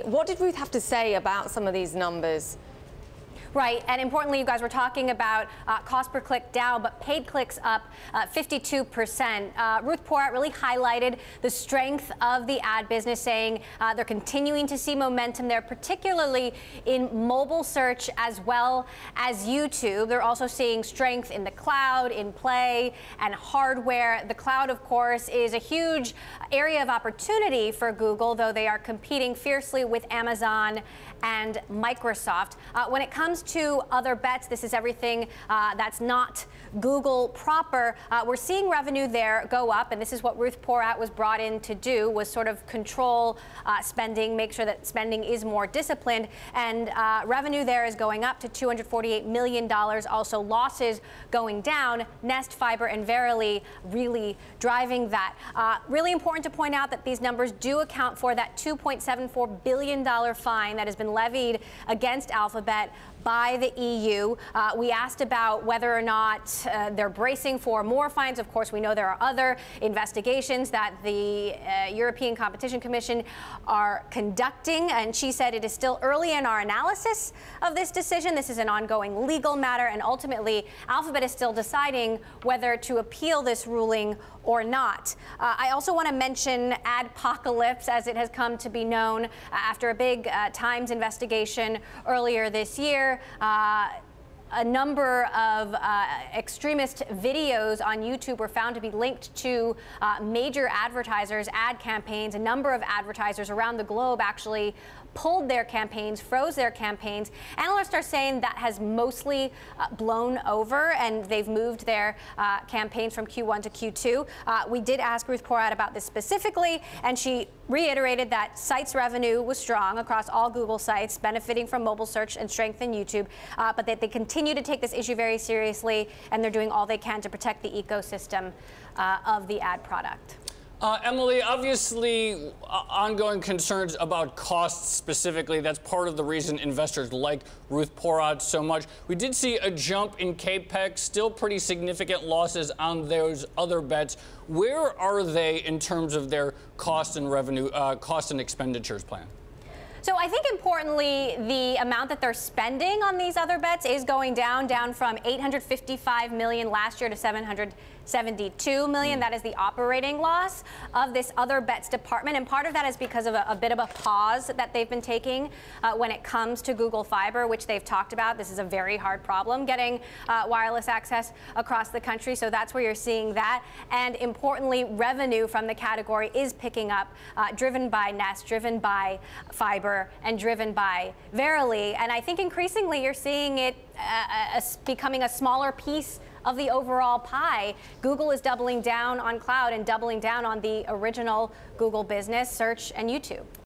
What did Ruth have to say about some of these numbers? Right, and importantly, you guys were talking about cost per click down, but paid clicks up 52%. Ruth Porat really highlighted the strength of the ad business, saying they're continuing to see momentum there, particularly in mobile search as well as YouTube. They're also seeing strength in the cloud, in Play, and hardware. The cloud, of course, is a huge area of opportunity for Google, though they are competing fiercely with Amazon and Microsoft. When it comes to other bets, this is everything that's not Google proper. We're seeing revenue there go up, and this is what Ruth Porat was brought in to do, was sort of control spending, make sure that spending is more disciplined, and revenue there is going up to $248 million. Also losses going down. Nest, Fiber, and Verily really driving that. Really important to point out that these numbers do account for that $2.74 billion fine that has been levied against Alphabet by the EU. We asked about whether or not they're bracing for more fines. Of course, we know there are other investigations that the European Competition Commission are conducting, and she said it is still early in our analysis of this decision. This is an ongoing legal matter, and ultimately, Alphabet is still deciding whether to appeal this ruling or not. I also want to mention Adpocalypse, as it has come to be known after a big Times investigation earlier this year. A number of extremist videos on YouTube were found to be linked to major advertisers, ad campaigns. A number of advertisers around the globe actually pulled their campaigns, froze their campaigns. Analysts are saying that has mostly blown over, and they've moved their campaigns from Q1 to Q2. We did ask Ruth Porat about this specifically, and she reiterated that sites revenue was strong across all Google sites, benefiting from mobile search and strength in YouTube, but that they continue to take this issue very seriously, and they're doing all they can to protect the ecosystem of the ad product. Emily, obviously, ongoing concerns about costs specifically. That's part of the reason investors like Ruth Porat so much. We did see a jump in CAPEX, still pretty significant losses on those other bets. Where are they in terms of their cost and revenue, cost and expenditures plan? So I think importantly, the amount that they're spending on these other bets is going down from $855 million last year to $772 million. That is the operating loss of this other bets department. And part of that is because of a bit of a pause that they've been taking when it comes to Google Fiber, which they've talked about. This is a very hard problem, getting wireless access across the country. So that's where you're seeing that. And importantly, revenue from the category is picking up, driven by Nest, driven by Fiber, and driven by Verily. And I think increasingly you're seeing it becoming a smaller piece of the overall pie. Google is doubling down on cloud and doubling down on the original Google business, search, and YouTube.